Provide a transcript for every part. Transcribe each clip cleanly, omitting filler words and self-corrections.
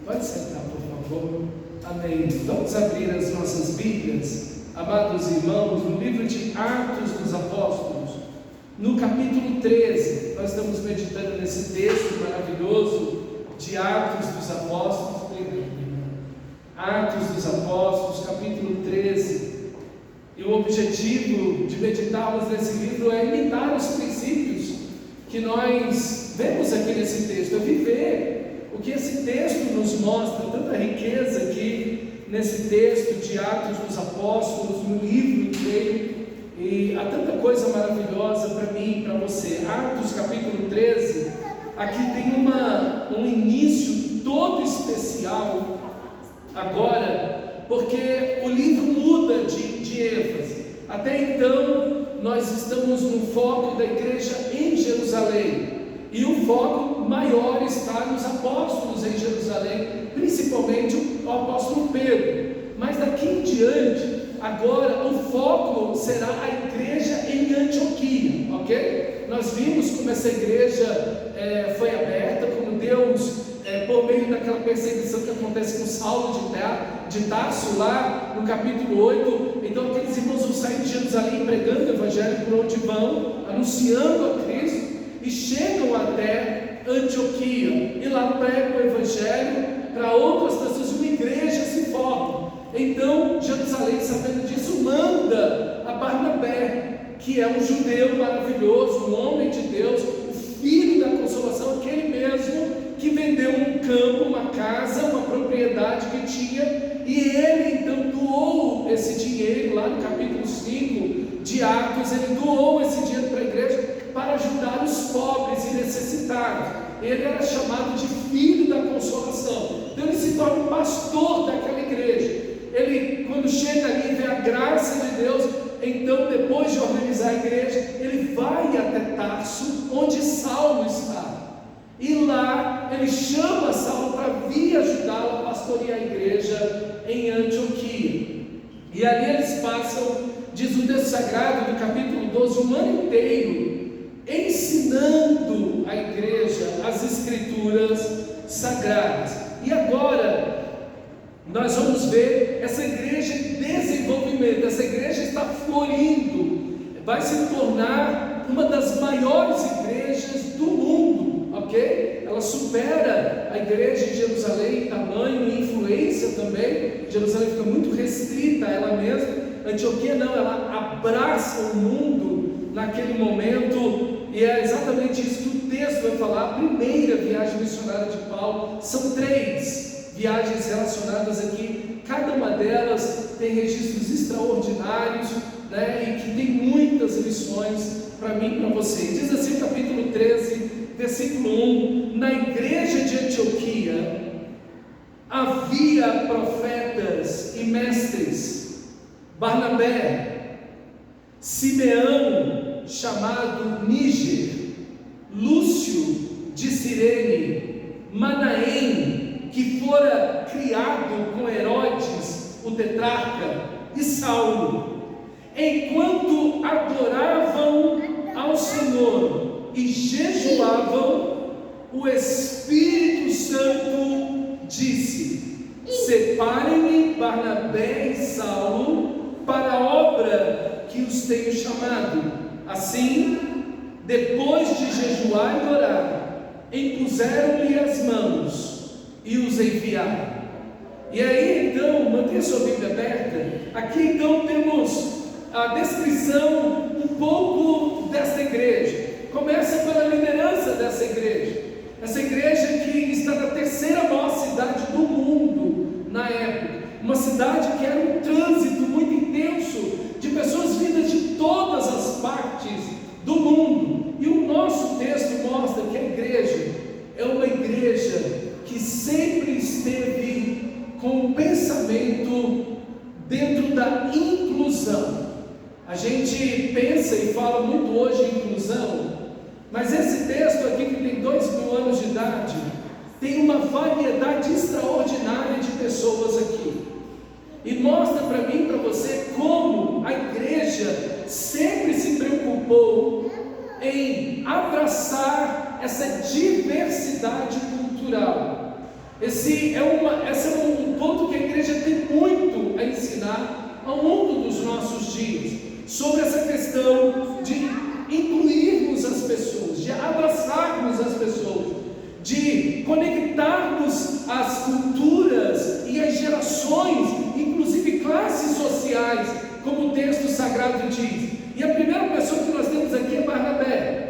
Pode sentar, por favor. Amém. Vamos abrir as nossas Bíblias, amados irmãos, no livro de Atos dos Apóstolos, no capítulo 13. Nós estamos meditando nesse texto maravilhoso de Atos dos Apóstolos. Atos dos Apóstolos, capítulo 13. E o objetivo de meditarmos nesse livro é imitar os princípios que nós vemos aqui nesse texto, é viver o que esse texto nos mostra, tanta riqueza aqui nesse texto de Atos dos Apóstolos, no livro inteiro, e há tanta coisa maravilhosa para mim e para você. Atos capítulo 13, aqui tem um início todo especial agora, porque o livro muda de ênfase. Até então nós estamos no foco da igreja em Jerusalém, e o foco maior está nos apóstolos em Jerusalém, principalmente o apóstolo Pedro. Mas daqui em diante, agora o foco será a igreja em Antioquia, ok? Nós vimos como essa igreja foi aberta, como Deus, por meio daquela perseguição que acontece com Saulo de Tarso, lá no capítulo 8, então aqueles irmãos vão sair de Jerusalém pregando o evangelho por onde vão, anunciando a Cristo, e chegam até Antioquia, e lá pregam o evangelho para outras pessoas, uma igreja se forma. Então Jerusalém, sabendo disso, manda a Barnabé, que é um judeu maravilhoso, um homem de Deus, o filho da consolação, aquele mesmo que vendeu um campo, uma casa, uma propriedade que tinha, e ele então doou esse dinheiro. Lá no capítulo 5 de Atos, ele doou esse dinheiro para a igreja para ajudar os pobres e necessitados. Ele era chamado de filho da consolação, então ele se torna o pastor daquela igreja. Ele, quando chega ali e vê a graça de Deus, então depois de organizar a igreja, ele vai até Tarso, onde Saulo está, e lá ele chama Saulo para vir ajudá-lo a pastorear a igreja em Antioquia. E ali eles passam, diz o texto sagrado do capítulo 12, um ano inteiro ensinando a igreja as escrituras sagradas. E agora nós vamos ver essa igreja em desenvolvimento. Essa igreja está florindo, vai se tornar uma das maiores igrejas do mundo, ok? Ela supera a igreja de Jerusalém em tamanho e influência também. Jerusalém fica muito restrita a ela mesma. Antioquia não, ela abraça o mundo naquele momento, e é exatamente isso que o texto vai falar. A primeira viagem missionária de Paulo, são 3 viagens relacionadas aqui, cada uma delas tem registros extraordinários, e que tem muitas lições para mim e para você. Diz assim o capítulo 13, versículo 1: na igreja de Antioquia havia profetas e mestres: Barnabé, Simeão, chamado Níger, Lúcio de Cirene, Manaém, que fora criado com Herodes, o tetrarca, e Saulo. Enquanto adoravam ao Senhor e jejuavam, o Espírito Santo disse: separem-me Barnabé e Saulo para a obra que os tenho chamado. Assim, depois de jejuar e orar, impuseram-lhe as mãos e os enviaram. E aí então, mantenha sua Bíblia aberta. Aqui então temos a descrição um pouco dessa igreja. Começa pela liderança dessa igreja. Essa igreja que está na 3ª maior cidade do mundo na época. Uma cidade que era um trânsito muito intenso de pessoas vindas de todas as partes do mundo. E o nosso texto mostra que a igreja é uma igreja que sempre esteve com o pensamento dentro da inclusão. A gente pensa e fala muito hoje em inclusão, mas esse texto aqui, que tem 2000 anos de idade, tem uma variedade extraordinária de pessoas aqui, e mostra para mim e para você como a igreja sempre se preocupou em abraçar essa diversidade cultural. Esse é um ponto que a igreja tem muito a ensinar ao mundo dos nossos dias, sobre essa questão de incluirmos as pessoas, de abraçarmos as pessoas, de conectarmos as culturas e as gerações, inclusive classes sociais, como o texto sagrado diz. E a primeira pessoa que nós temos aqui é Barnabé.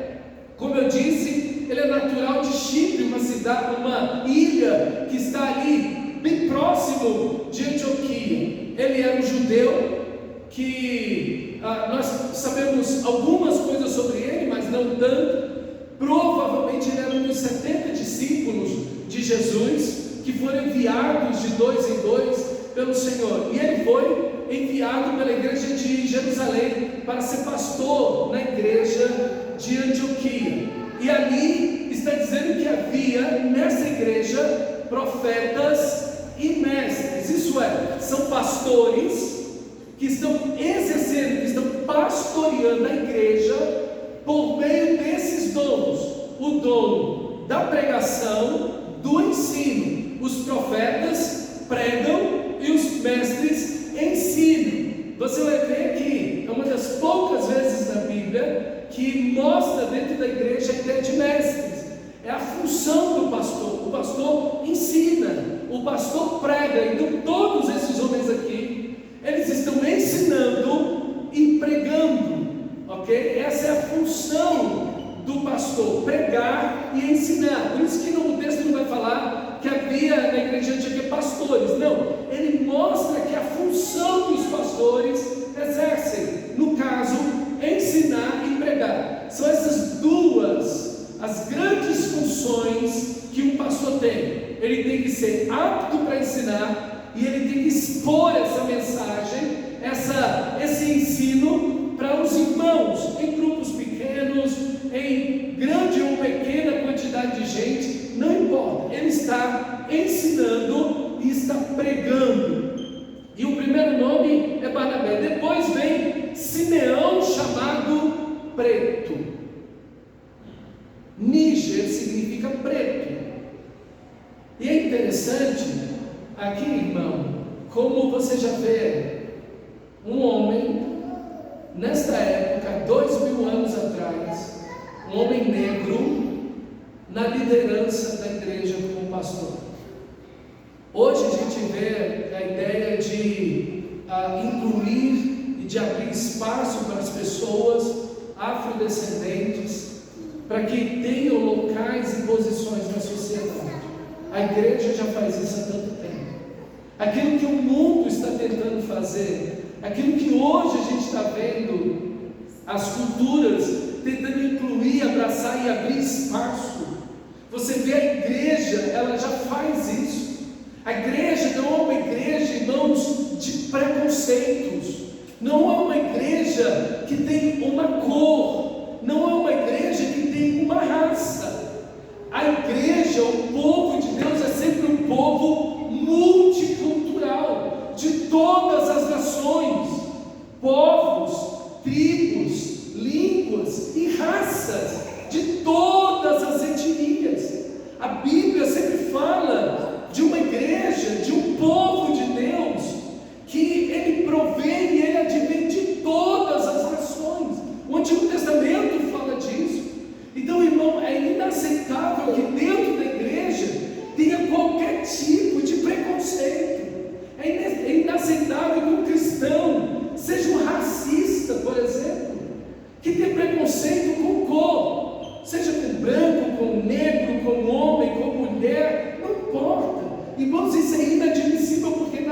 Como eu disse, ele é natural de Chipre, uma cidade, uma ilha que está ali bem próximo de Antioquia. Ele era um judeu que nós sabemos algumas coisas sobre ele, mas não tanto. Provavelmente ele era um dos 70 discípulos de Jesus, que foram enviados de 2 em 2 pelo Senhor. E ele foi enviado pela igreja de Jerusalém para ser pastor na igreja de Antioquia. E ali está dizendo que havia nessa igreja profetas e mestres. Isso é, são pastores que estão exercendo, que estão pastoreando a igreja por meio desses dons: o dom da pregação, do ensino. Os profetas pregam e os mestres ensinam. Você vai ver que é uma das poucas vezes na Bíblia que mostra dentro da igreja a ideia de mestres. É a função do pastor. O pastor ensina, o pastor prega. Então todos esses homens aqui, eles estão ensinando e pregando, ok? Essa é a função do pastor: pregar e ensinar. Por isso que o texto não vai falar que havia na igreja antiga pastores. Não, ele mostra que a função que os pastores exercem, no caso, ensinar e pregar. São essas duas as grandes funções que um pastor tem. Ele tem que ser apto para ensinar e ele tem que expor essa mensagem, esse ensino para os irmãos, em grupos pequenos, em grande ou pequena quantidade de gente, não importa. Ele está ensinando e está pregando. E o primeiro nome é Barnabé. Depois vem Simeão, chamado Preto. Níger significa preto. E é interessante aqui, irmão, como você já vê um homem nesta época, 2000 anos atrás, um homem negro na liderança da igreja como pastor. Hoje a gente vê a ideia de incluir e de abrir espaço para as pessoas afrodescendentes, para que tenham locais e posições na sociedade. A igreja já faz isso há tanto tempo. Aquilo que o mundo está tentando fazer, aquilo que hoje a gente está vendo, as culturas tentando incluir, abraçar e abrir espaço. Você vê a igreja, ela já faz isso. A igreja não é uma igreja, irmãos, de preconceitos. Não é uma igreja que tem uma cor. Não é uma igreja que tem uma raça. A igreja, o povo de Deus, é sempre um povo multicultural, de todas as nações, povos, tribos, línguas e raças, de todas as etnias. A Bíblia sempre fala de uma igreja, de um povo de Deus, que ele provém e ele advém de todas as nações. O Antigo Testamento fala disso. Então, irmão, é inaceitável que dentro da igreja tenha qualquer tipo de preconceito. É inaceitável que um cristão seja um racista, por exemplo, que tenha preconceito com cor, seja com branco, com negro, com homem, com mulher, não importa. Irmãos, isso é inadmissível, porque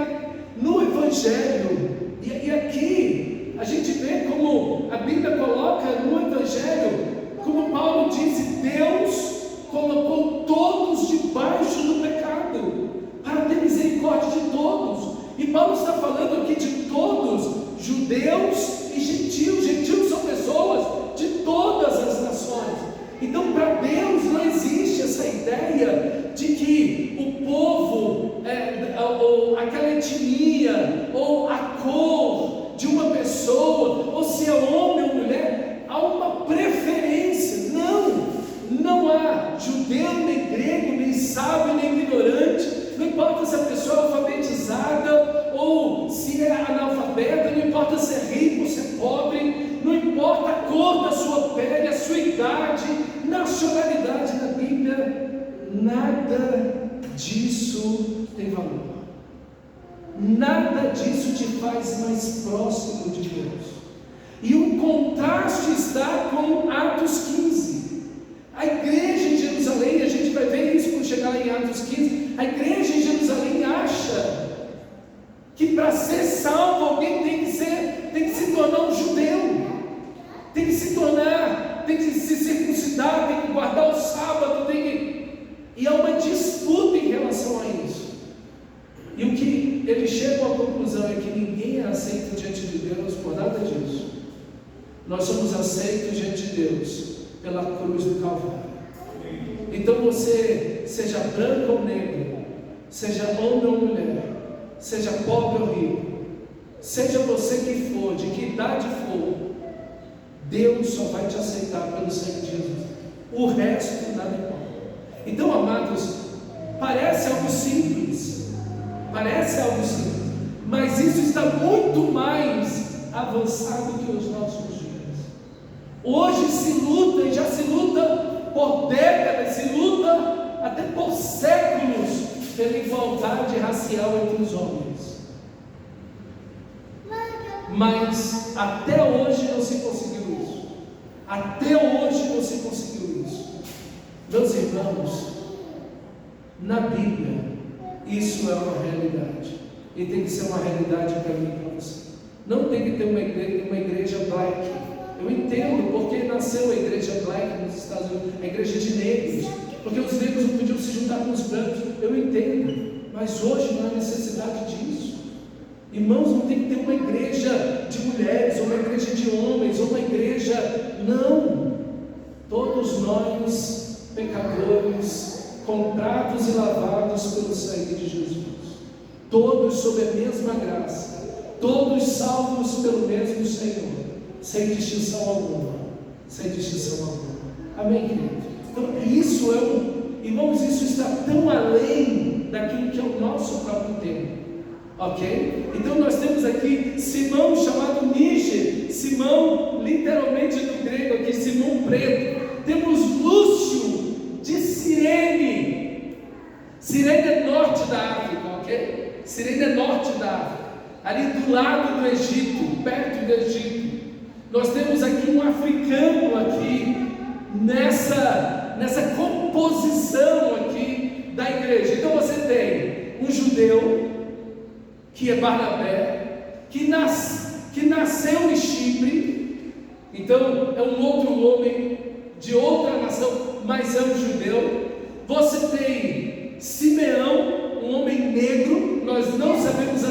no Evangelho, e aqui a gente vê como a Bíblia coloca no Evangelho, como Paulo disse, Deus colocou todos debaixo do pecado, para ter misericórdia de todos. E Paulo está falando aqui de todos, judeus e gentios. Gentios são pessoas de todas as nações. Então, para Deus não existe essa ideia de que o povo, ou aquela etnia, ou a cor de uma pessoa, ou se é homem ou mulher, há uma preferência. Não há judeu, nem grego, nem sábio, nem ignorante. disso tem valor. Nada disso te faz mais próximo de Deus. E o contraste está com Atos 15. A igreja em Jerusalém, a gente vai ver isso quando chegar em Atos 15, a igreja em Jerusalém acha que para ser salvo alguém tem que se tornar um judeu, tem que se circuncidar, tem que guardar o sábado, e há uma disputa em relação a isso. E o que eles chegam à conclusão é que ninguém é aceito diante de Deus por nada disso. Nós somos aceitos diante de Deus pela cruz do Calvário. Então você, seja branco ou negro, seja homem ou mulher, seja pobre ou rico, seja você que for, de que idade for, Deus só vai te aceitar pelo sangue de Jesus. O resto nada importa. Então, amados, parece algo simples, mas isso está muito mais avançado que os nossos dias. Hoje se luta, e já se luta por décadas, se luta até por séculos pela igualdade racial entre os homens. Mas até hoje não se conseguiu isso. Meus irmãos, na Bíblia, isso é uma realidade. E tem que ser uma realidade para mim e para você. Não tem que ter uma igreja black. Eu entendo porque nasceu a igreja black nos Estados Unidos, a igreja de negros, porque os negros não podiam se juntar com os brancos. Eu entendo, mas hoje não há necessidade disso. Irmãos, não tem que ter uma igreja de mulheres, ou uma igreja de homens, ou uma igreja. Não! Todos nós, pecadores, comprados e lavados pelo sangue de Jesus, todos sob a mesma graça, todos salvos pelo mesmo Senhor, sem distinção alguma. Amém, querido? Então, irmãos, isso está tão além daquilo que é o nosso próprio tempo. Ok? Então nós temos aqui Simão, chamado Níger, Simão, literalmente do grego aqui, Simão preto. Temos Lúcio de Cirene. Cirene é norte da África, ok? Cirene é norte da África, ali do lado do Egito, perto do Egito. Nós temos aqui um africano aqui, nessa composição aqui da igreja. Então você tem um judeu, que é Barnabé, que nasceu em Chipre, então é um outro homem de outra nação, mas é um judeu. Você tem Simeão, um homem negro, nós não sabemos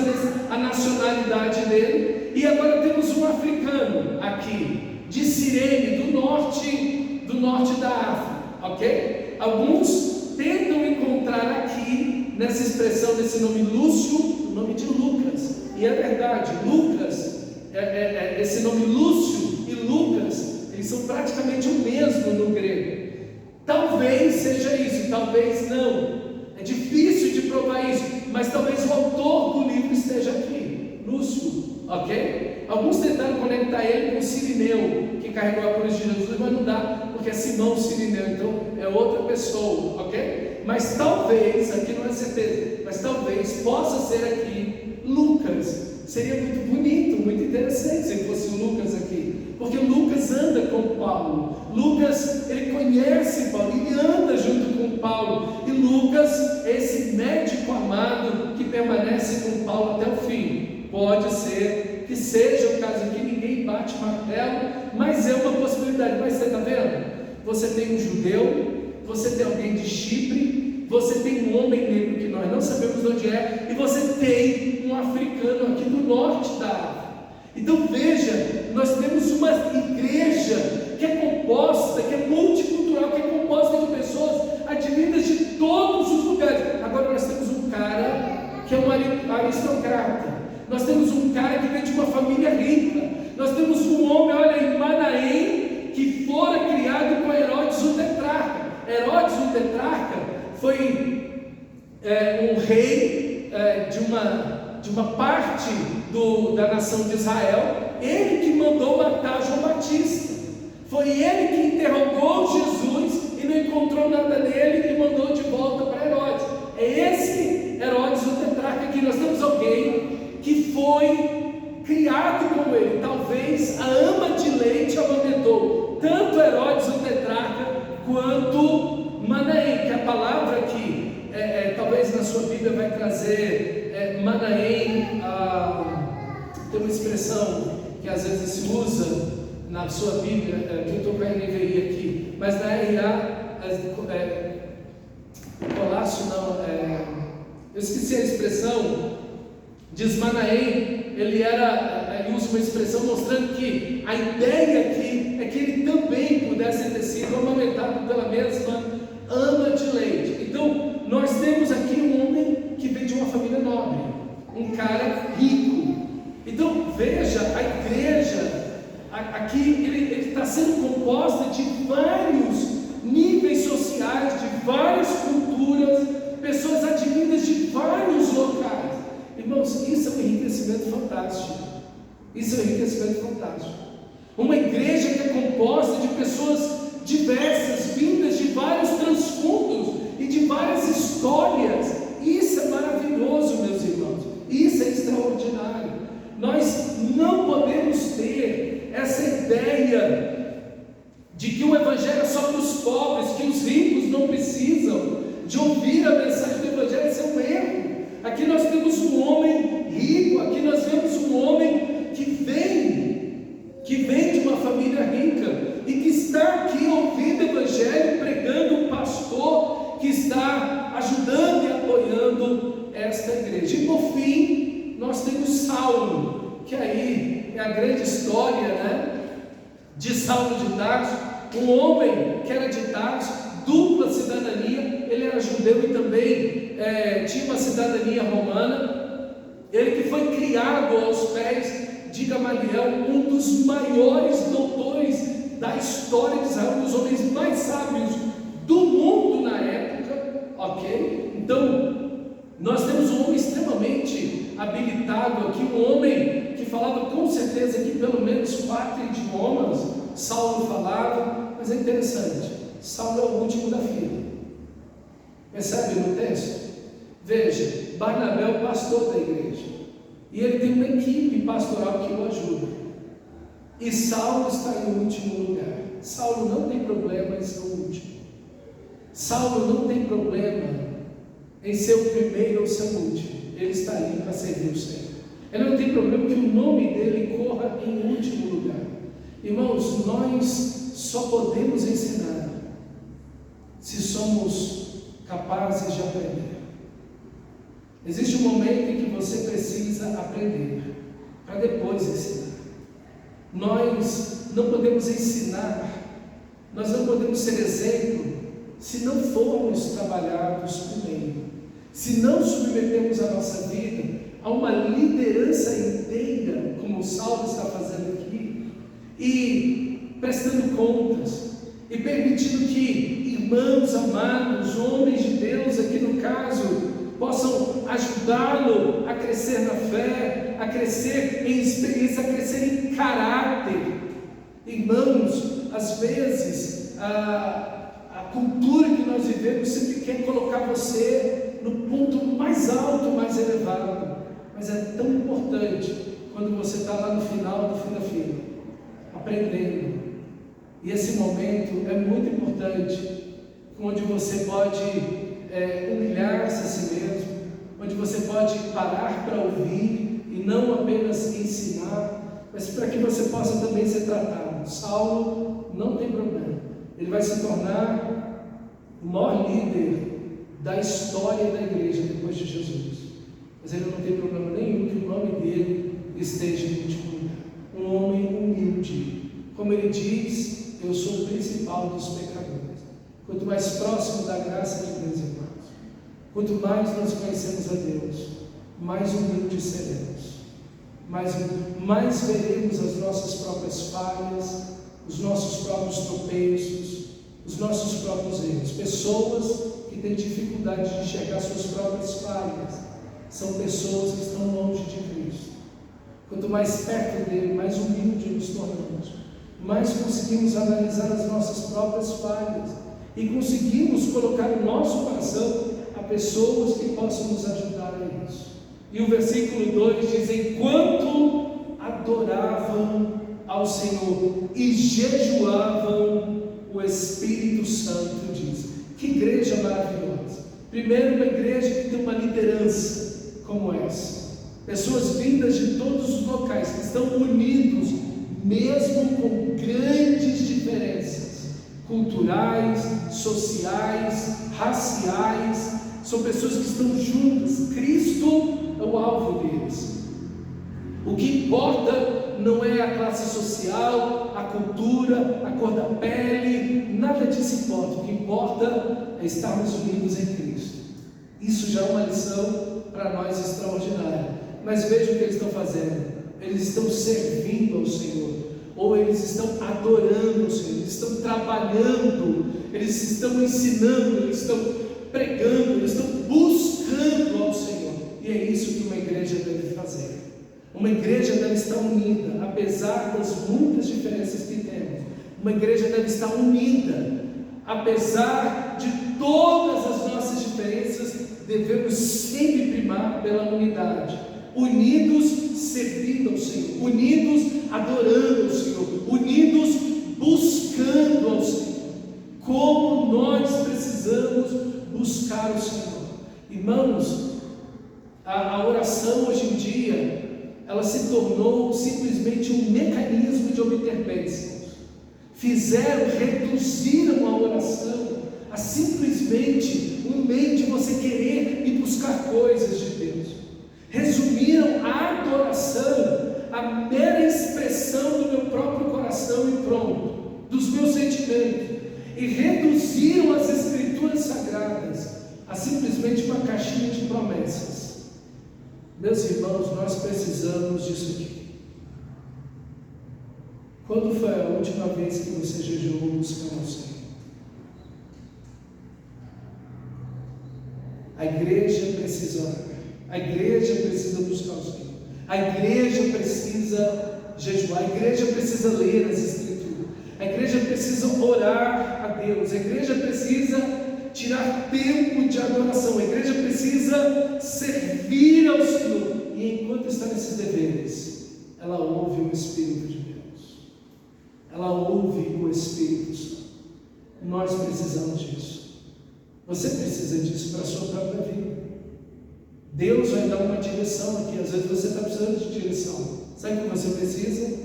a nacionalidade dele, e agora temos um africano aqui, de Cirene, do norte da África, ok? Alguns tentam encontrar aqui, nessa expressão, desse nome Lúcio, o nome de Lucas, e é verdade, Lucas, esse nome Lúcio e Lucas, eles são praticamente o mesmo no grego. Talvez seja isso, talvez não, é difícil de provar isso, mas talvez o autor do livro esteja aqui, Lúcio, ok? Alguns tentaram conectar ele com Cirineu, que carregou a cruz de Jesus, mas não dá, porque é Simão Cirineu, então é outra pessoa, ok? Mas talvez, aqui não é certeza, mas talvez possa ser aqui Lucas. Seria muito bonito, muito interessante se fosse Lucas aqui, porque Lucas anda com Paulo. Lucas, ele conhece Paulo, ele anda junto com Paulo, e Lucas é esse médico amado que permanece com Paulo até o fim. Pode ser que seja o caso aqui, ninguém bate martelo, mas é uma possibilidade. Mas você está vendo? Você tem um judeu, você tem alguém de Chipre, você tem um homem negro que nós não sabemos onde é, e você tem um africano aqui do norte da África. Então veja, nós temos uma igreja que é composta, que é multicultural, que é composta de pessoas advindas de todos os lugares. Agora nós temos um cara que é um aristocrata, nós temos um cara que vem de uma família rica, nós temos um homem, olha, em Manaém, que fora criado com Herodes o tetrarca. Herodes o tetrarca foi um rei de uma parte da nação de Israel, ele que mandou matar João Batista, foi ele que interrogou Jesus e não encontrou nada nele e mandou de volta para Herodes. É sua Bíblia vai trazer Manaém, tem uma expressão que às vezes se usa na sua Bíblia, que eu estou com a NVI aqui, mas na RA, Colácio não, eu esqueci a expressão, diz Manaém, ele usa uma expressão mostrando que a ideia aqui é que ele também pudesse ter sido amamentado pela mesma ama de leite. Então, nós temos aqui um homem que vem de uma família nobre, um cara rico. Então, veja, a igreja aqui, ele está sendo composta de vários níveis sociais, de várias culturas, pessoas advindas de vários locais. Irmãos, isso é um enriquecimento fantástico. Isso é um enriquecimento fantástico. Uma igreja que é composta de pessoas diversas, vindas de vários transfundos e de várias histórias. Isso é maravilhoso, meus irmãos. Isso é extraordinário. Nós não podemos ter essa ideia de que o Evangelho é só para os pobres, que os ricos não precisam de ouvir a mensagem do Evangelho. Isso é um erro. Aqui nós temos um homem rico, aqui nós vemos um homem que vem de uma família rica e que está aqui ouvindo o Evangelho, pregando, um pastor que está ajudando e apoiando esta igreja. E por fim, nós temos Saulo, que aí é a grande história, né, de Saulo de Tarso, um homem que era de Tarso, dupla cidadania, ele era judeu e também tinha uma cidadania romana. Ele que foi criado aos pés de Gamaliel, um dos maiores doutores da história de Israel, um dos homens mais sábios do mundo na época, ok? Então, nós temos um homem extremamente habilitado aqui, um homem que falava com certeza que pelo menos 4 idiomas. Saulo falava, mas é interessante, Saulo é o último da fila. Percebe no texto? Veja, Barnabé é o pastor da igreja, e ele tem uma equipe pastoral que o ajuda, e Saulo está em último lugar. Saulo não tem problema em ser o último. Saulo não tem problema em ser o primeiro ou ser o último. Ele está ali para servir o Senhor. Ele não tem problema que o nome dele corra em último lugar. Irmãos, nós só podemos ensinar se somos capazes de aprender. Existe um momento em que você precisa aprender para depois ensinar. Nós não podemos ensinar, nós não podemos ser exemplo se não formos trabalhados primeiro, se não submetermos a nossa vida a uma liderança inteira, como o Saulo está fazendo aqui, e prestando contas, e permitindo que irmãos amados, homens de Deus aqui no caso, possam ajudá-lo a crescer na fé, a crescer em experiência, a crescer em caráter. Irmãos, às vezes a cultura que nós vivemos sempre quer colocar você no ponto mais alto, mais elevado, mas é tão importante quando você está lá no final do fim da fila, aprendendo. E esse momento é muito importante, onde você pode humilhar-se a si mesmo, onde você pode parar para ouvir e não apenas ensinar, mas para que você possa também ser tratado. Saulo não tem problema, ele vai se tornar o maior líder da história da igreja depois de Jesus, mas ele não tem problema nenhum que o nome dele esteja em último lugar. Um homem humilde, como ele diz: eu sou o principal dos pecadores. Quanto mais próximo da graça de Deus, irmãos, quanto mais nós conhecemos a Deus, mais humildes seremos, mais veremos as nossas próprias falhas, os nossos próprios tropeços, os nossos próprios erros. Pessoas que têm dificuldade de enxergar suas próprias falhas são pessoas que estão longe de Cristo. Quanto mais perto dele, mais humilde nos tornamos, mais conseguimos analisar as nossas próprias falhas e conseguimos colocar o nosso coração a pessoas que possam nos ajudar a isso. E o versículo 2 diz: enquanto adoravam ao Senhor e jejuavam, o Espírito Santo diz. Que igreja maravilhosa! Primeiro, uma igreja que tem uma liderança pessoas vindas de todos os locais, que estão unidos, mesmo com grandes diferenças culturais, sociais, raciais. São pessoas que estão juntas. Cristo é o alvo deles. O que importa não é a classe social, a cultura, a cor da pele, nada disso importa. O que importa é estarmos unidos em Cristo. Isso já é uma lição para nós extraordinária. Mas veja o que eles estão fazendo. Eles estão servindo ao Senhor, ou eles estão adorando ao Senhor, eles estão trabalhando, eles estão ensinando, eles estão pregando, eles estão buscando ao Senhor. E é isso que uma igreja deve fazer. Uma igreja deve estar unida, apesar das muitas diferenças que temos. Uma igreja deve estar unida, apesar de todas as nossas diferenças. Devemos sempre primar pela unidade, unidos servindo ao Senhor, unidos adorando ao Senhor, unidos buscando ao Senhor. Como nós precisamos buscar o Senhor, irmãos. A oração hoje em dia, ela se tornou simplesmente um mecanismo de obter bênçãos. Reduziram a oração a simplesmente um meio de você querer ir buscar coisas de Deus. Resumiram a adoração a mera expressão do meu próprio coração e pronto, dos meus sentimentos, e reduziram as Escrituras Sagradas a simplesmente uma caixinha de promessas. Meus irmãos, nós precisamos disso aqui. Quando foi a última vez que você jejuou buscando o Senhor? A igreja precisa orar, a igreja precisa buscar o Senhor, a igreja precisa jejuar, a igreja precisa ler as Escrituras, a igreja precisa orar a Deus, a igreja precisa tirar tempo de adoração, a igreja precisa servir ao Senhor. E enquanto está nesses deveres, ela ouve o Espírito de Deus, ela ouve o Espírito Santo. Nós precisamos disso. Você precisa disso para a sua própria vida. Deus vai dar uma direção aqui. Às vezes você está precisando de direção. Sabe o que você precisa?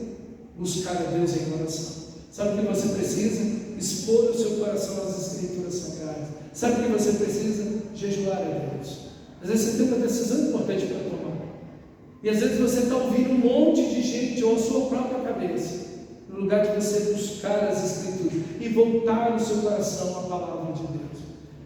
Buscar a Deus em oração. Sabe o que você precisa? Expor o seu coração às Escrituras Sagradas. Sabe o que você precisa? Jejuar a Deus. Às vezes você tem uma decisão importante para tomar, e às vezes você está ouvindo um monte de gente ou a sua própria cabeça, no lugar de você buscar as Escrituras e voltar no seu coração à palavra de Deus.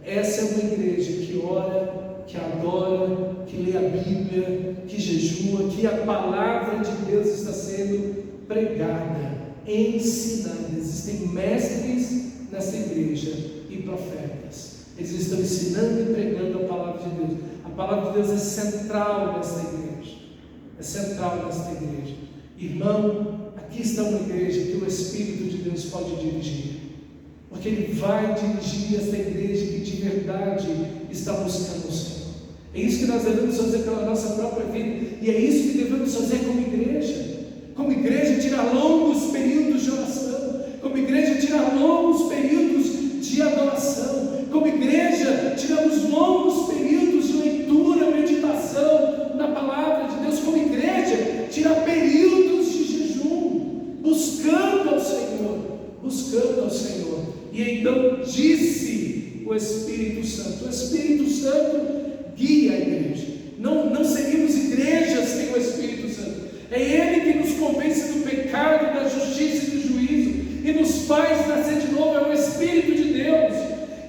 Essa é uma igreja que ora, que adora, que lê a Bíblia, que jejua, que a palavra de Deus está sendo pregada, ensinada. Existem mestres nessa igreja e profetas. Eles estão ensinando e pregando a palavra de Deus. A palavra de Deus é central nesta igreja. É central nesta igreja. Irmão, aqui está uma igreja que o Espírito de Deus pode dirigir. Porque Ele vai dirigir esta igreja que de verdade está buscando o Senhor. É isso que nós devemos fazer pela nossa própria vida. E é isso que devemos fazer como igreja. Como igreja, tirar longos períodos de oração. Como igreja, tirar longos períodos de adoração. Como igreja, tiramos longos períodos de leitura, meditação na palavra de Deus. Como igreja, tirar períodos de jejum, buscando ao Senhor. Buscando ao Senhor. E então disse o Espírito Santo. O Espírito Santo guia a igreja. Não seríamos igrejas sem o Espírito Santo. É Ele que nos convence do pecado, da justiça e do juízo, e nos faz nascer de novo. É o Espírito de Deus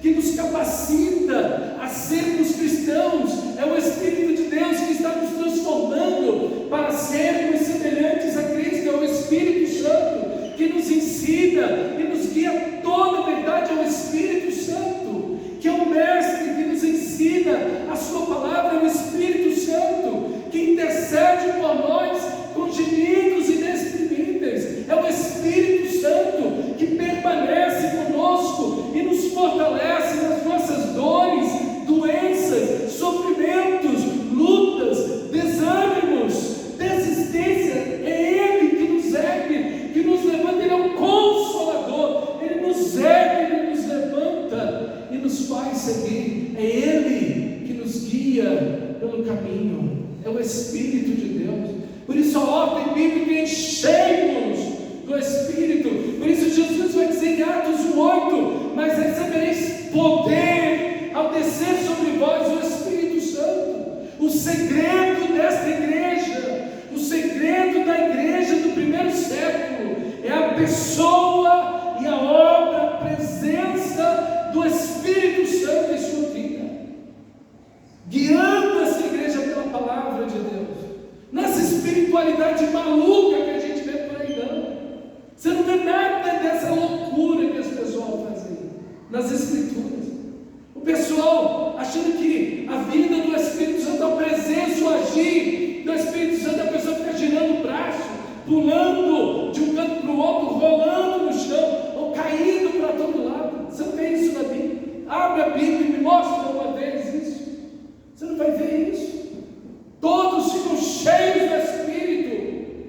que nos capacita a sermos cristãos. É o Espírito de Deus que está nos transformando para sermos semelhantes a Cristo. É o Espírito Santo que nos ensina e nos guia a toda a verdade. É o Espírito Santo que é o mestre que nos ensina a sua palavra. É o Espírito Santo que intercede por nós com gemidos inexprimíveis. É o Espírito Santo que permanece conosco e nos fortalece nas nossas dores, doenças, sofrimentos, lutas, desânimos, desistência. É Ele que nos ergue, que nos levanta. Ele é o Consolador. Ele nos ergue, Ele nos levanta e nos faz seguir. É Ele que nos guia pelo caminho. é o Espírito de Deus. Por isso a ordem bíblica é enchei-vos do Espírito. Por isso Jesus vai dizer em Atos 1:8: mas recebereis poder ao descer sobre vós o Espírito Santo. O segredo desta igreja, o segredo da igreja do primeiro século, é a pessoa e a obra, a presença do Espírito Santo em sua vida, guiando essa igreja pela palavra de Deus. Nessa espiritualidade maluca que a gente vê por aí, não. Você não vê nada dessa loucura que as pessoas fazem nas Escrituras. O pessoal achando que a vida do Espírito Santo, a presença, o agir do Espírito Santo, a pessoa fica girando o braço, pulando de um canto para o outro, rolando no chão, ou caindo para todo lado. Você não vê isso na Bíblia? Abre a Bíblia e me mostra uma vez isso. Você não vai ver isso. Todos ficam cheios do Espírito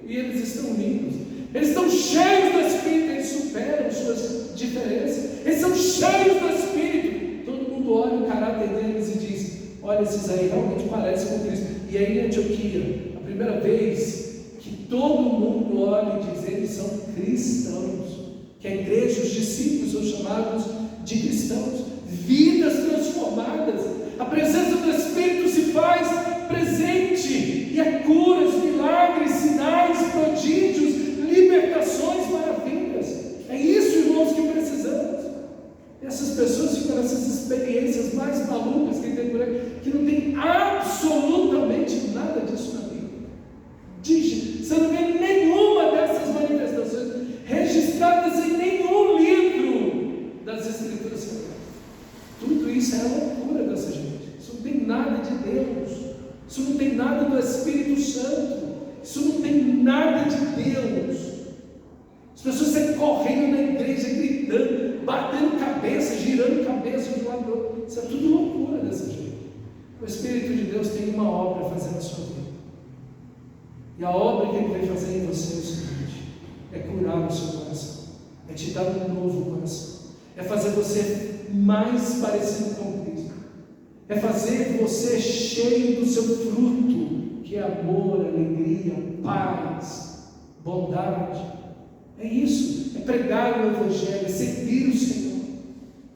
e eles estão lindos. Eles estão cheios do Espírito, eles superam suas diferenças. Eles são cheios do Espírito. Todo mundo olha o caráter deles e diz: olha, esses aí realmente parecem com Cristo. E aí em Antioquia, a primeira vez que todo mundo olha e diz: eles são cristãos. Que a igreja, os discípulos são chamados de cristãos. Vidas transformadas. A presença do Espírito se faz presente, e é curas, milagres, sinais, prodígios, libertações, maravilhas. É isso, irmãos, que precisamos. Essas pessoas ficam nessas experiências mais malucas que tem por aí, que não tem absolutamente nada disso na Bíblia. Você não vê nenhuma dessas manifestações registradas em nenhum livro das Escrituras Sagradas. Tudo isso é a loucura dessa gente. Isso não tem nada de Deus. Isso não tem nada do Espírito Santo. Isso não tem nada de Deus. As pessoas saem correndo na igreja, gritando, batendo cabeça, girando cabeça de um lado para o outro. Isso é tudo loucura dessa gente. O Espírito de Deus tem uma obra a fazer na sua vida. E a obra que Ele vai fazer em você é o seguinte: é curar o seu coração, é te dar um novo coração, é fazer você mais parecido com Cristo, é fazer você cheio do seu fruto, que é amor, alegria, paz, bondade. É isso, é pregar o Evangelho, é servir o Senhor.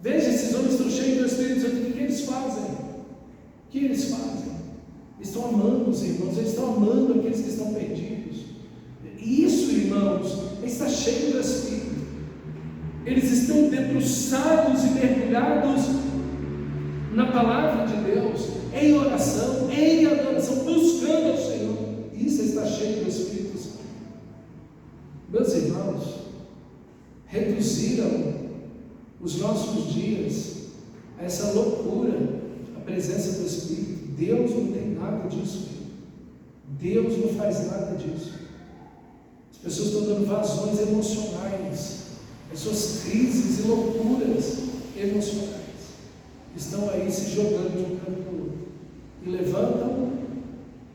Veja, esses homens estão cheios do Espírito Santo. O que eles fazem? O que eles fazem? Eles estão amando os irmãos, eles estão amando aqueles que estão perdidos. Isso, irmãos, está cheio do Espírito. Eles estão debruçados e mergulhados na palavra de Deus, em oração, em adoração, buscando ao Senhor. Isso está cheio do Espírito Santo. Meus irmãos, reduziram os nossos dias a essa loucura, a presença do Espírito. Deus não tem nada disso. Deus não faz nada disso. As pessoas estão dando vazões emocionais, as suas crises e loucuras emocionais estão aí se jogando de um canto para o outro, e levantam,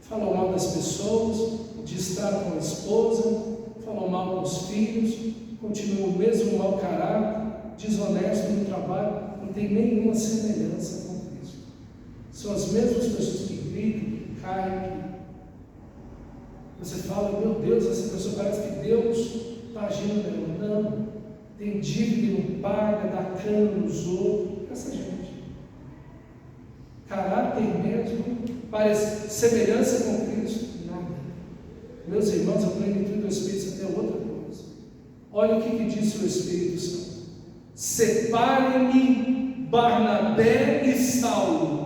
falam mal das pessoas, distratam a esposa, falam mal dos filhos, continuam o mesmo mau caráter, desonesto no trabalho, não tem nenhuma semelhança com Cristo. São as mesmas pessoas que gritam, que caem. Você fala: meu Deus, essa pessoa parece que Deus está agindo nela. Não, tem dívida e não paga, dá cana nos outros. Essa gente, caráter mesmo, parece semelhança com Cristo, nada. Meus irmãos, a plenitude do Espírito Santo é outra coisa. Olha o que disse o Espírito Santo: separem-me Barnabé e Saulo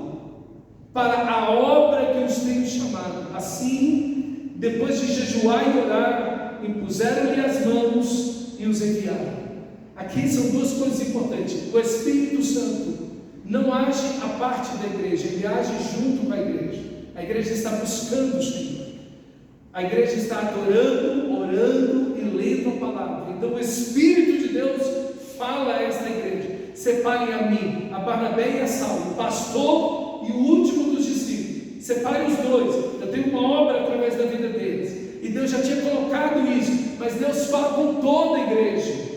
para a obra que os tenho chamado. Assim, depois de jejuar e orar, impuseram-lhe as mãos e os enviaram. Aqui são duas coisas importantes. O Espírito Santo não age à parte da igreja, ele age junto com a igreja. A igreja está buscando o Senhor, a igreja está adorando, orando e lendo a palavra. Então o Espírito de Deus fala a esta igreja: separem a mim, a Barnabé e a Saulo, o pastor e o último dos discípulos. Separem os dois. Eu tenho uma obra através da vida deles, e Deus já tinha colocado isso, mas Deus fala com toda a igreja.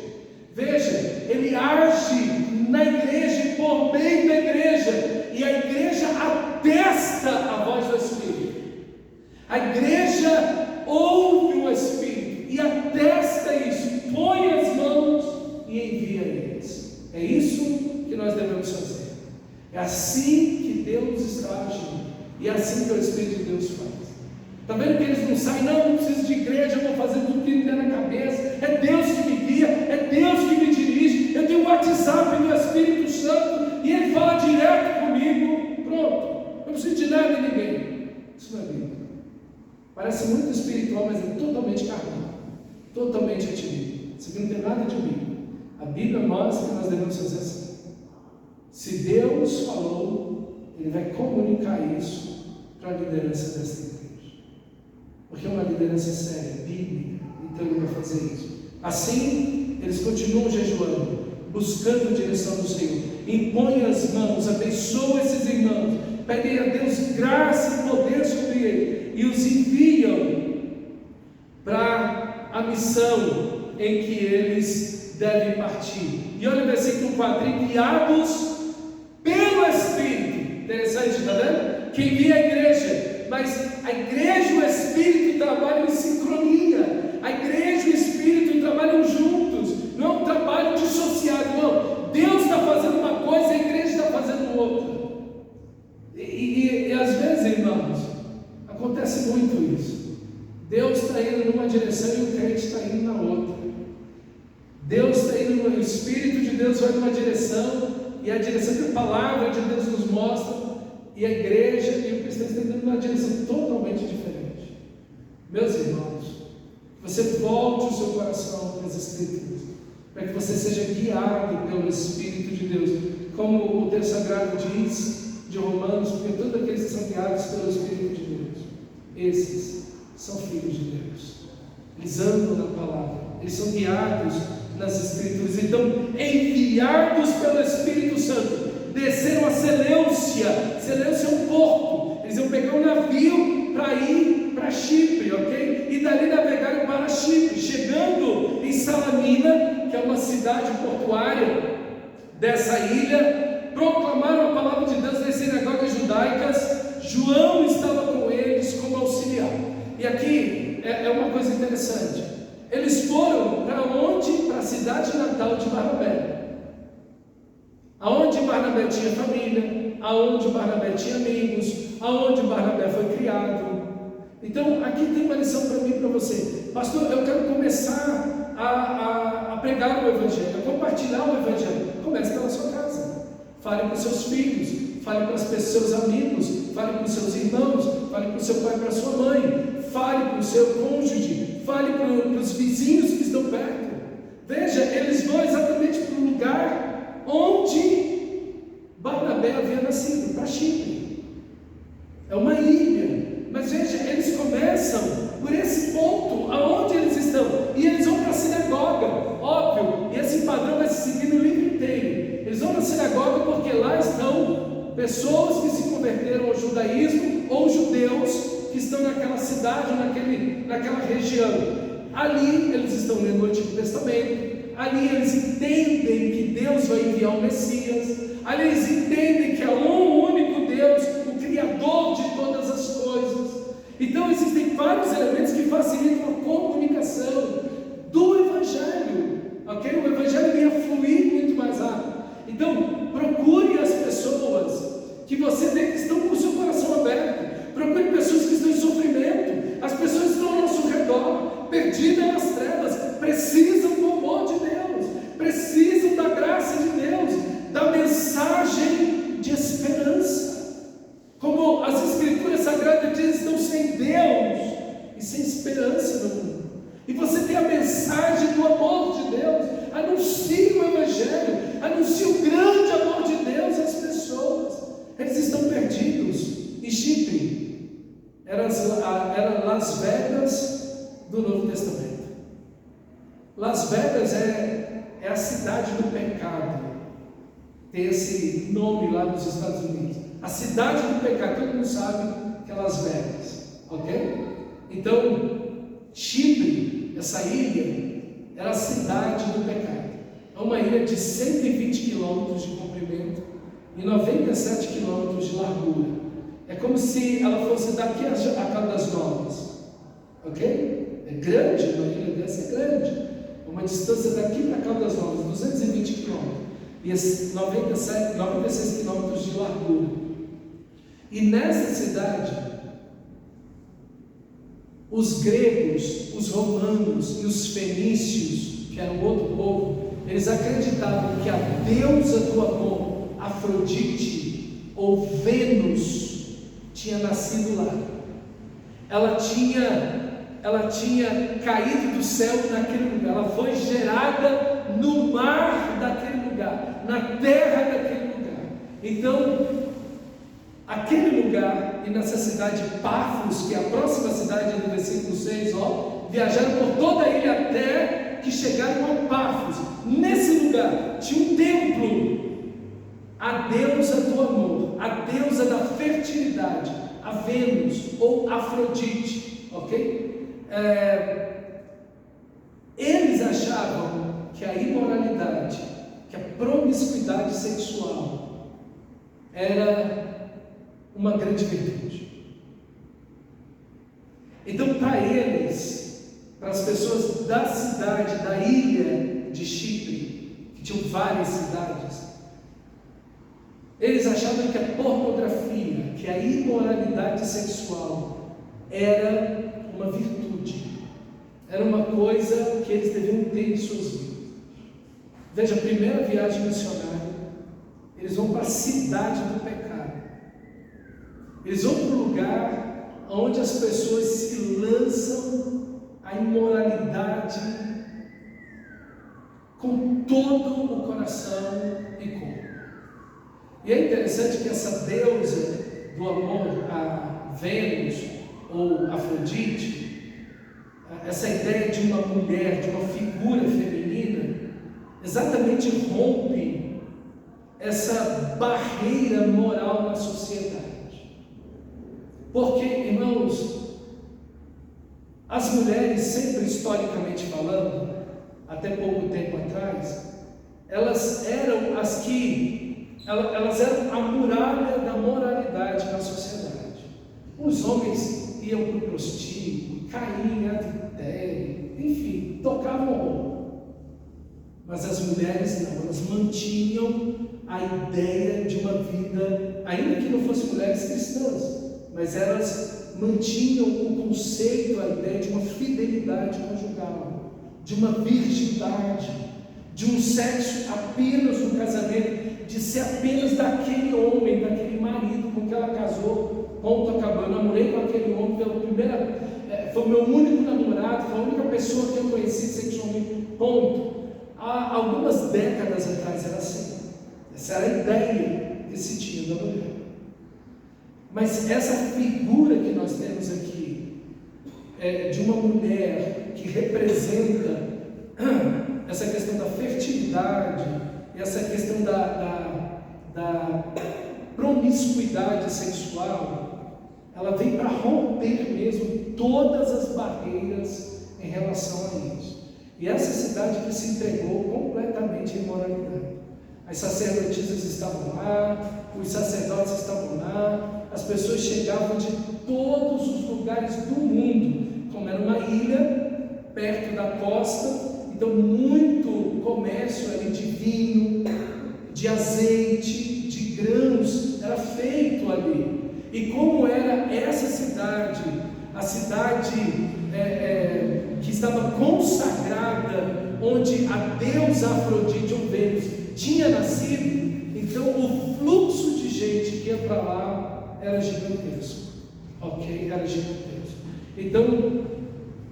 Veja, Ele age na igreja e por meio da igreja, e a igreja atesta a voz do Espírito. A igreja ouve o Espírito e atesta isso, põe as mãos e envia eles. É isso que nós devemos fazer. É assim que Deus está agindo, e é assim que o Espírito de Deus faz. Está vendo que eles não saem, não preciso de igreja, eu vou fazer tudo que me der na cabeça, é Deus que me guia, é Deus que me dirige, eu tenho o WhatsApp do Espírito Santo, e Ele fala direto comigo, pronto, não preciso de nada de ninguém. Isso não é Bíblia. Parece muito espiritual, mas é totalmente carnal, totalmente ativismo. Isso aqui não tem nada de Bíblia. A Bíblia mostra que nós devemos fazer assim. Se Deus falou, Ele vai comunicar isso para a liderança desta igreja. Porque é uma liderança séria, bíblica, então Ele vai fazer isso. Assim, eles continuam jejuando, buscando a direção do Senhor, impõem as mãos, abençoam esses irmãos, pedem a Deus graça e poder sobre eles, e os enviam para a missão em que eles devem partir. E olha o versículo 4: enviados pelo Espírito. Interessante, está vendo? Que envia a igreja, mas a igreja e o Espírito trabalham em sincronia. A igreja e o Espírito trabalham juntos, não é um trabalho dissociado, não. Deus está fazendo uma coisa, a igreja está fazendo outra. E às vezes, irmãos, acontece muito isso. Deus está indo numa direção e o crente está indo na outra. Deus está indo, o Espírito de Deus vai numa direção, e a direção que a palavra de Deus nos mostra, e a igreja e o cristão estão indo numa direção totalmente diferente. Meus irmãos, que você volte o seu coração para as Escrituras, para que você seja guiado pelo Espírito de Deus, como o texto sagrado diz de Romanos, porque todos aqueles que são guiados pelo Espírito de Deus, esses são filhos de Deus. Eles andam na palavra, eles são guiados nas Escrituras. Então, enviados pelo Espírito Santo, desceram a Seleucia. Seleucia é um porto. Eles iam pegar um navio para ir para Chipre, ok? E dali navegaram para Chipre, chegando em Salamina, que é uma cidade portuária dessa ilha, proclamaram a palavra de Deus nas sinagogas judaicas. João estava com eles como auxiliar. E aqui é uma coisa interessante. Eles foram para onde? Para a cidade natal de Barnabé. Aonde Barnabé tinha família, aonde Barnabé tinha amigos, aonde Barnabé foi criado. Então, aqui tem uma lição para mim e para você. Pastor, eu quero começar a pregar o Evangelho, a compartilhar o Evangelho. Comece pela sua casa. Fale com seus filhos, fale com os seus amigos, fale com os seus irmãos, fale com o seu pai e para a sua mãe, fale com o seu cônjuge, fale para os vizinhos que estão perto. Veja, eles vão exatamente para o lugar onde Barnabé havia nascido, para Chipre. É uma ilha, mas veja, eles começam por esse ponto, aonde eles estão, e eles vão para a sinagoga, óbvio, e esse padrão vai se seguir no livro inteiro. Eles vão na sinagoga porque lá estão pessoas que se converteram ao judaísmo, ou judeus que estão naquela cidade, naquela região. Ali eles estão lendo o Antigo Testamento, ali eles entendem que Deus vai enviar o Messias, ali eles entendem que há um único Deus, o Criador de todas as coisas. Então existem vários elementos que facilitam a comunicação do Evangelho, ok? O Evangelho ia fluir muito mais rápido. Então procure as pessoas que você vê que estão com o seu coração aberto, procure pessoas que estão em sofrimento, as pessoas que estão ao nosso redor, perdidas nas trevas, precisam do amor de Deus, precisam da graça de Deus, da mensagem de esperança. Como as Escrituras Sagradas dizem, estão sem Deus e sem esperança no mundo. E você tem a mensagem do amor de Deus. Anuncie o Evangelho, anuncie o grande amor de Deus às pessoas. Eles estão perdidos. E Chipre era Las Vegas do Novo Testamento. Las Vegas é a cidade do pecado. Tem esse nome lá nos Estados Unidos. A cidade do pecado, todo mundo sabe que é Las Vegas, ok? Então, Chipre, essa ilha, era a cidade do pecado. É uma ilha de 120 quilômetros de comprimento e 97 quilômetros de largura. É como se ela fosse daqui a Caldas Novas, ok? É grande, uma ilha dessa é grande. Uma distância daqui para Caldas Novas, 220 quilômetros. E 96 quilômetros de largura. E nessa cidade, os gregos, os romanos e os fenícios, que eram outro povo, eles acreditavam que a deusa do amor, Afrodite ou Vênus, tinha nascido lá. Ela tinha caído do céu naquele lugar. Ela foi gerada no mar daquele lugar, na terra daquele lugar. Então, aquele lugar, e nessa cidade de Pafos, que é a próxima cidade do versículo 6, viajaram por toda a ilha até que chegaram a Pafos. Nesse lugar tinha um templo, a deusa do amor, a deusa da fertilidade, a Vênus ou Afrodite, ok? Eles achavam que a imoralidade, que a promiscuidade sexual era uma grande virtude. Então, para eles, para as pessoas da cidade, da ilha de Chipre, que tinham várias cidades, eles achavam que a pornografia, que a imoralidade sexual era uma virtude, era uma coisa que eles deviam ter em suas vidas. Veja, a primeira viagem missionária, eles vão para a cidade do pecado. Eles vão para o lugar onde as pessoas se lançam à imoralidade com todo o coração e corpo. E é interessante que essa deusa do amor, a Vênus ou Afrodite, essa ideia de uma mulher, de uma figura feminina, exatamente rompe essa barreira moral na sociedade. Porque, irmãos, as mulheres, sempre historicamente falando, até pouco tempo atrás, elas eram as que, elas eram a muralha da moralidade na sociedade. Os homens iam para o prostíbulo, caíam em adultério, enfim, tocavam horror. Mas as mulheres não, elas mantinham a ideia de uma vida, ainda que não fossem mulheres cristãs, mas elas mantinham o conceito, a ideia de uma fidelidade conjugal, de uma virgindade, de um sexo apenas no casamento, de ser apenas daquele homem, daquele marido com que ela casou, ponto, acabou. Eu namorei com aquele homem pela primeira, foi o meu único namorado, foi a única pessoa que eu conheci sexualmente, ponto. Há algumas décadas atrás era assim. Essa era a ideia que se tinha da mulher. Mas essa figura que nós temos aqui, de uma mulher que representa essa questão da fertilidade, e essa questão da promiscuidade sexual, ela vem para romper mesmo todas as barreiras em relação a isso. E essa cidade que se entregou completamente à imoralidade. As sacerdotisas estavam lá, os sacerdotes estavam lá, as pessoas chegavam de todos os lugares do mundo, como era uma ilha perto da costa, então muito comércio ali de vinho, de azeite, de grãos, era feito ali. E como era essa cidade, a cidade que estava consagrada, onde a deusa Afrodite ou Vênus tinha nascido, então o fluxo de gente que ia para lá era gigantesco, ok? Era gigantesco. Então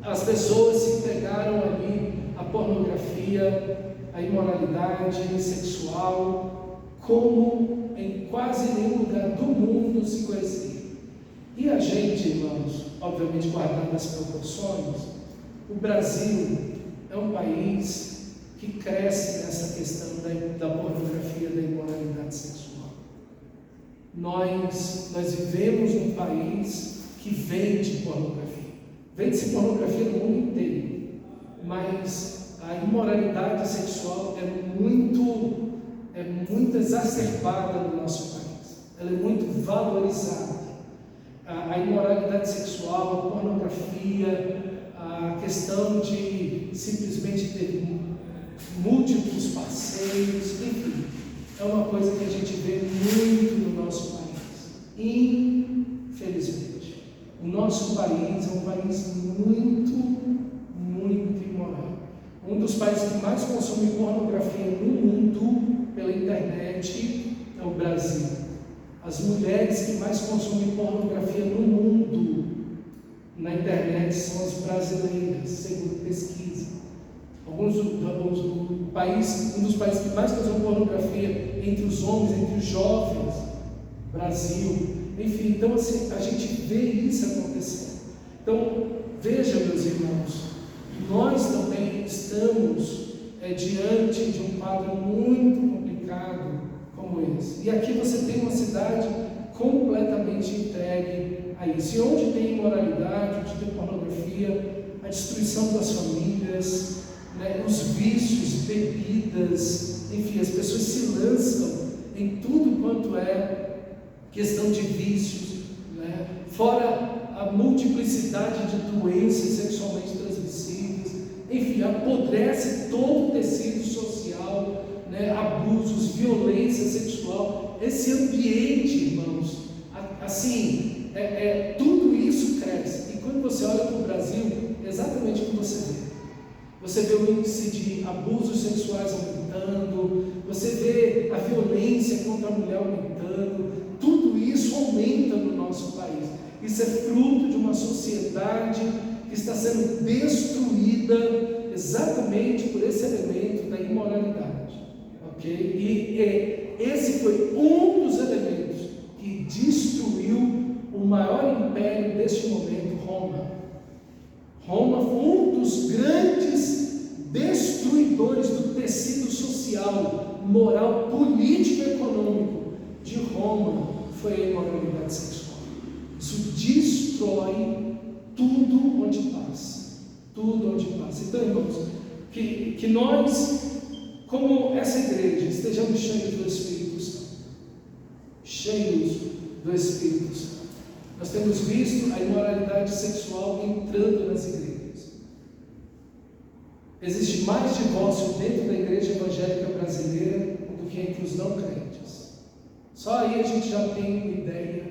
as pessoas se entregaram ali à pornografia, à imoralidade sexual, como em quase nenhum lugar do mundo se conhecia. E a gente, irmãos, obviamente guardando as proporções, o Brasil é um país que cresce nessa questão da pornografia, da imoralidade sexual. Nós vivemos num país que vende pornografia. Vende-se pornografia no mundo inteiro, mas a imoralidade sexual é muito exacerbada no nosso país. Ela é muito valorizada. a imoralidade sexual, a pornografia, a questão de simplesmente ter múltiplos parceiros, enfim, é uma coisa que a gente vê muito no nosso país, infelizmente. O nosso país é um país muito imoral. Um dos países que mais consome pornografia no mundo pela internet é o Brasil. As mulheres que mais consomem pornografia no mundo na internet são as brasileiras, segundo pesquisa. Um dos países que mais consomem pornografia entre os homens, entre os jovens, Brasil. Enfim, então assim, a gente vê isso acontecendo. Então, veja, meus irmãos, nós também estamos diante de um quadro muito complicado como esse. E aqui você tem uma cidade completamente entregue a isso. E onde tem imoralidade, onde tem pornografia, a destruição das famílias, né, os vícios, bebidas, enfim, as pessoas se lançam em tudo quanto é questão de vícios, né? Fora a multiplicidade de doenças sexualmente transmissíveis, enfim, apodrece todo o tecido social, né? Abusos, violência sexual, esse ambiente, irmãos, assim, tudo isso cresce. E quando você olha para o Brasil, é exatamente o que você vê. Você vê o índice de abusos sexuais aumentando, você vê a violência contra a mulher aumentando, tudo isso aumenta no nosso país. Isso é fruto de uma sociedade que está sendo destruída exatamente por esse elemento da imoralidade, ok? E esse foi um dos elementos que destruiu o maior império deste momento, Roma. Roma foi um dos grandes destruidores do tecido social, moral, político e econômico de Roma, foi a imoralidade sexual. Isso destrói tudo onde passa. Tudo onde passa. Então, irmãos, que nós, como essa igreja, estejamos cheios do Espírito Santo. Cheios do Espírito Santo. Nós temos visto a imoralidade sexual entrando nas igrejas. Existe mais divórcio dentro da igreja evangélica brasileira do que entre os não crentes. Só aí a gente já tem uma ideia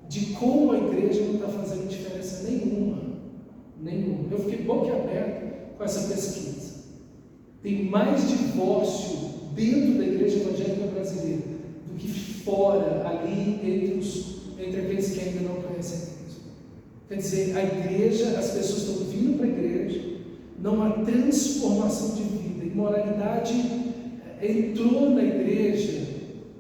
de como a igreja não está fazendo diferença nenhuma. Eu fiquei boquiaberto com essa pesquisa. Tem mais divórcio dentro da igreja evangélica brasileira do que fora, ali entre aqueles que ainda não conhecem Cristo. Quer dizer, a igreja, as pessoas estão vindo para a igreja, não há transformação de vida. Imoralidade entrou na igreja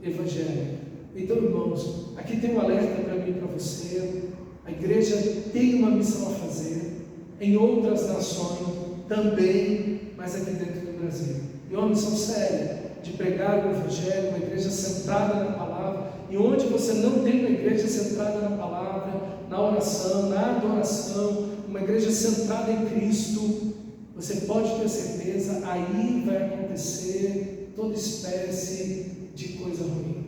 evangélica. Então, irmãos, aqui tem um alerta para mim e para você. A igreja tem uma missão a fazer em outras nações também, mas aqui dentro do Brasil. E uma missão séria de pregar o evangelho, uma igreja centrada na palavra. E onde você não tem uma igreja centrada na palavra, na oração, na adoração, uma igreja centrada em Cristo, você pode ter certeza, aí vai acontecer toda espécie de coisa ruim.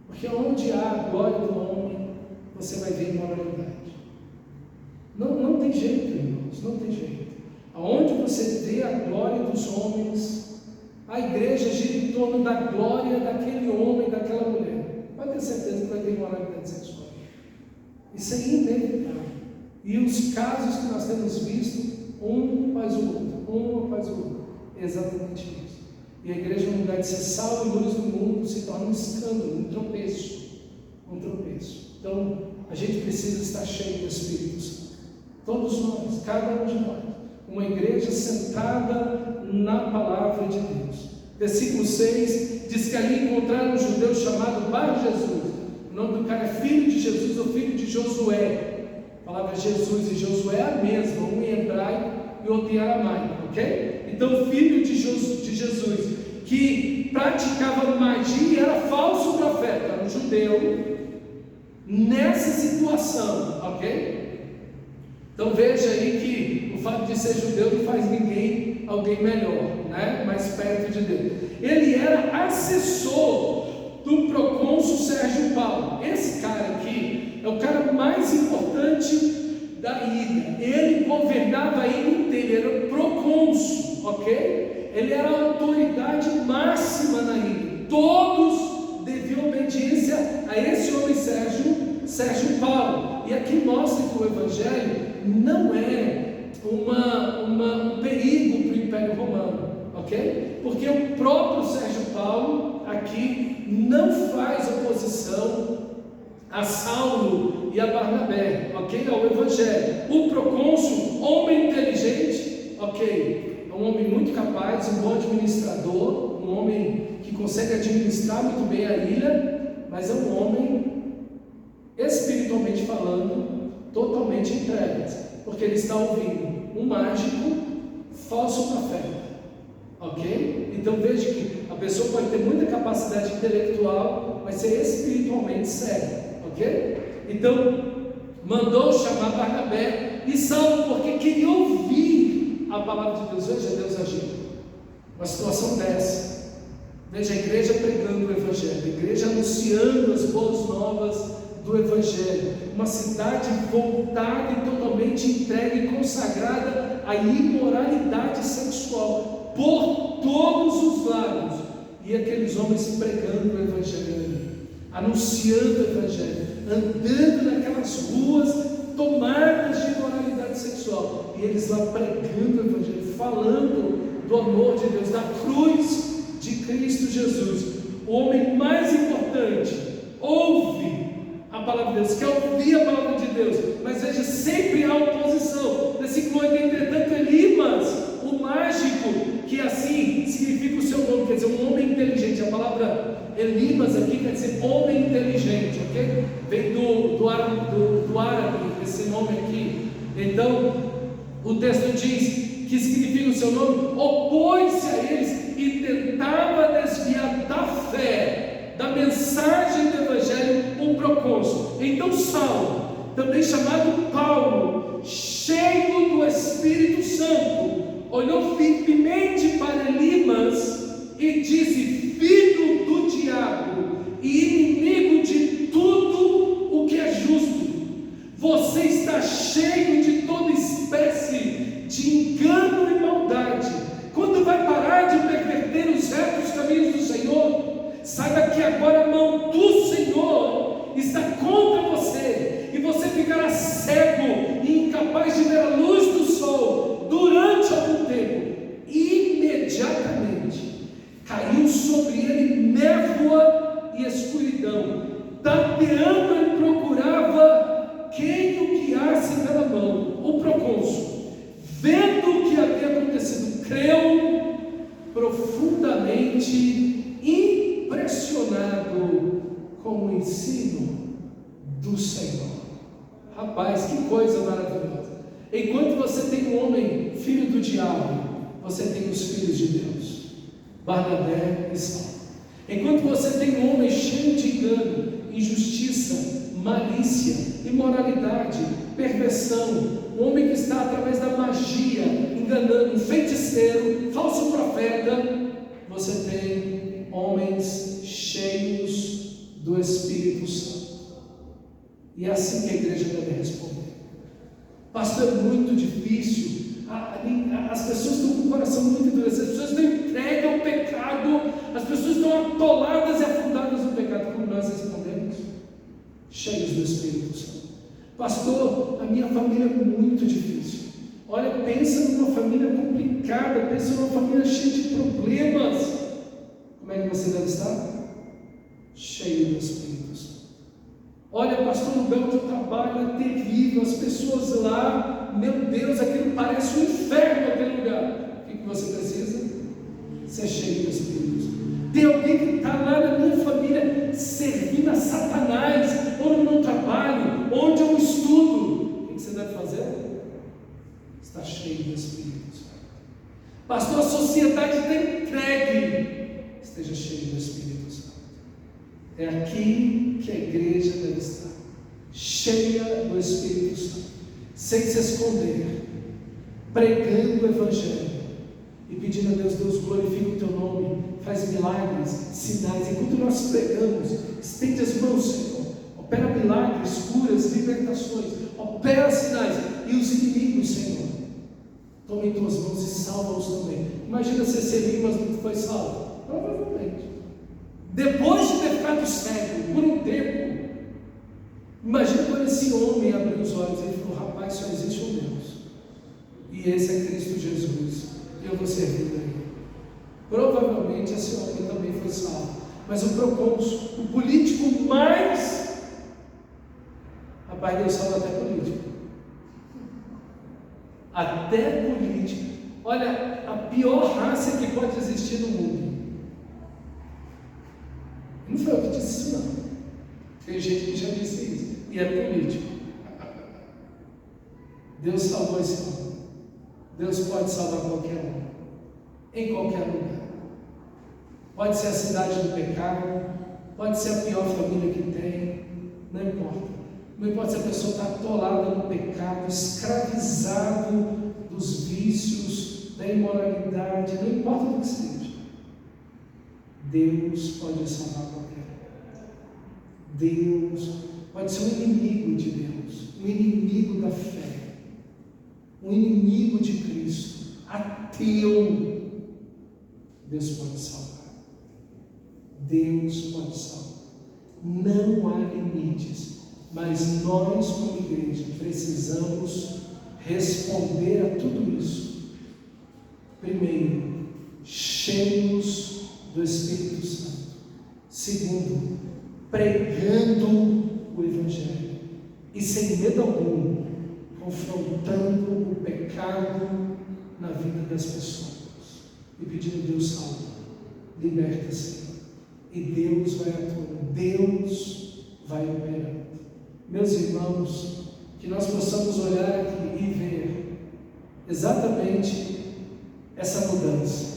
Porque onde há a glória do homem, você vai ver imoralidade. Não tem jeito, irmãos, não tem jeito. Aonde você vê a glória dos homens, a igreja gira em torno da glória daquele homem, daquela mulher. Pode ter certeza que vai ter imoralidade sexual. Isso é inevitável. E os casos que nós temos visto, um após o outro, é exatamente isso. E a igreja, no lugar de ser sal e luz do mundo, se torna um escândalo, um tropeço. Então, a gente precisa estar cheio do Espírito Santo. Todos nós, cada um de nós. Uma igreja centrada na palavra de Deus. Versículo 6 diz que ali encontraram um judeu chamado Bar-Jesus. O nome do cara é filho de Jesus ou filho de Josué. A palavra Jesus e Josué é a mesma, um em hebraico e outro em aramaico, ok? Então, filho de Jesus, que praticava magia e era falso profeta, era um judeu, nessa situação, ok? Então veja aí que o fato de ser judeu não faz alguém melhor, né? Mais perto de Deus. Ele era assessor do procônsul Sérgio Paulo. Esse cara aqui é o cara mais importante da ilha. Ele governava a ilha inteira, ele era o procônsul, ok? Ele era a autoridade máxima na ilha. Todos deviam obediência a esse homem Sérgio Paulo. E aqui mostra que o Evangelho não é um perigo para o Império Romano, ok? Porque o próprio Sérgio Paulo aqui não faz oposição a Saulo e a Barnabé, ok? Ao Evangelho. O procônsul, homem inteligente, ok? É um homem muito capaz, um bom administrador, um homem que consegue administrar muito bem a ilha, mas é um homem, espiritualmente falando, totalmente entregue, porque ele está ouvindo um mágico, falso profeta, ok? Então veja que a pessoa pode ter muita capacidade intelectual, mas ser espiritualmente cego, ok? Então mandou chamar Barnabé e Saulo, porque queria ouvir a palavra de Deus. Veja Deus agindo uma situação dessa. Veja a igreja pregando o Evangelho, a igreja anunciando as boas novas do Evangelho, uma cidade voltada e totalmente entregue e consagrada à imoralidade sexual por todos os lados, e aqueles homens pregando o Evangelho, anunciando o Evangelho, andando naquelas ruas tomadas de imoralidade sexual, e eles lá pregando o Evangelho, falando do amor de Deus, da cruz de Cristo Jesus. O homem mais importante ouve a palavra de Deus, quer ouvir a palavra de Deus, mas veja, sempre há oposição. Versículo 8: entretanto Elimas, o mágico, que assim significa o seu nome, quer dizer, um homem inteligente. A palavra Elimas aqui quer dizer homem inteligente, ok? Vem do árabe, esse nome aqui. Então, o texto diz que significa o seu nome, opôs-se a eles e tentava desviar da fé, da mensagem do Evangelho, o procônsul. Então Saulo, também chamado Paulo, cheio do Espírito Santo, olhou firmemente para Elimas e disse: filho do diabo e inimigo de tudo o que é justo, você está cheio de toda espécie de engano e maldade. Quando vai parar de perverter os retos caminhos do Senhor? Saiba que agora a mão do Senhor está contra você, e você ficará cego e incapaz de ver a luz do sol durante algum tempo. Imediatamente caiu sobre ele névoa e escuridão. Tateando, ele procurava quem o guiasse pela mão. O procônsul, vendo o que havia acontecido, creu profundamente impressionado com o ensino do Senhor. Rapaz, que coisa maravilhosa! Enquanto você tem um homem filho do diabo, você tem os filhos de Deus, Barnabé e Saulo. Enquanto você tem um homem cheio de engano, injustiça, malícia, imoralidade, perversão, um homem que está através da magia enganando, um feiticeiro, falso profeta, você tem homens cheios do Espírito Santo. E é assim que a igreja deve responder. Pastor, é muito difícil. As pessoas estão com o coração muito endurecido, as pessoas estão entregues ao pecado, as pessoas estão atoladas e afundadas no pecado. Como nós respondemos? Cheios do Espírito Santo. Pastor, a minha família é muito difícil. Olha, pensa numa família complicada, pensa numa família cheia de problemas. Como é que você deve estar? Cheio do Espírito Santo. Olha, pastor, no belo do trabalho é terrível, as pessoas lá, meu Deus, aquilo parece um inferno, aquele lugar. O que você precisa? Ser cheio do Espírito Santo. Tem alguém que está lá na minha família servindo a Satanás, ou no meu trabalho, onde eu estudo. O que você deve fazer? Está cheio do Espírito Santo. Pastor, a sociedade está entregue. Esteja cheio do Espírito Santo. É aqui que a igreja deve estar, cheia do Espírito Santo, sem se esconder, pregando o Evangelho e pedindo a Deus: Deus, glorifica o teu nome, faz milagres, sinais. Enquanto nós pregamos, estende as mãos, Senhor, opera milagres, curas, libertações, opera sinais, e os inimigos, Senhor, toma em tuas mãos e salva-os também. Imagina se esse Elimas não foi salvo, provavelmente, depois de ter ficado cego por um tempo. Imagina quando esse homem abriu os olhos e falou: rapaz, só existe um Deus, e esse é Cristo Jesus, e eu vou servir a Ele. Provavelmente esse homem também foi salvo, mas o procônsul, o político mais, rapaz, Deus salva até político. Até político. Olha, a pior raça que pode existir no mundo. Não foi eu que disse isso, não. Tem gente que já disse isso, e é político. Deus salvou esse homem. Deus pode salvar qualquer um, em qualquer lugar. Pode ser a cidade do pecado, pode ser a pior família que tem, não importa. Não importa se a pessoa está atolada no pecado, escravizado dos vícios, da imoralidade, não importa do que seja. Deus pode salvar qualquer um. Deus pode ser um inimigo de Deus, um inimigo da fé, um inimigo de Cristo, ateu. Deus pode salvar. Deus pode salvar. Não há limites, mas nós, como igreja, precisamos responder a tudo isso. Primeiro, cheios do Espírito Santo. Segundo, pregando o Evangelho e sem medo algum, confrontando o pecado na vida das pessoas e pedindo: Deus salva, liberta, Senhor. E Deus vai atuando, Deus vai operando. Meus irmãos, que nós possamos olhar aqui e ver exatamente essa mudança.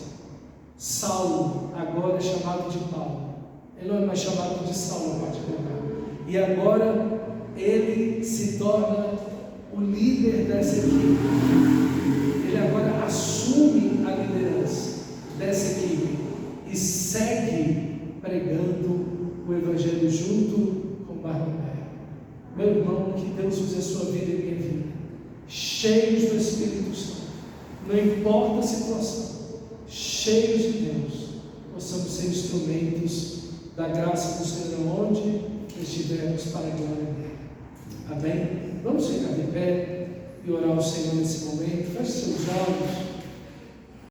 Saulo agora é chamado de Paulo, ele não é mais chamado de Saulo a partir de agora, e agora ele se torna o líder dessa equipe. Ele agora assume a liderança dessa equipe e segue pregando o Evangelho junto com Barnabé. Meu irmão, que Deus use a sua vida e minha vida, cheios do Espírito Santo, não importa a situação, cheios de Deus, possamos ser instrumentos da graça do Senhor onde estivermos para a glória dele. Amém? Vamos ficar de pé e orar ao Senhor nesse momento. Feche seus olhos.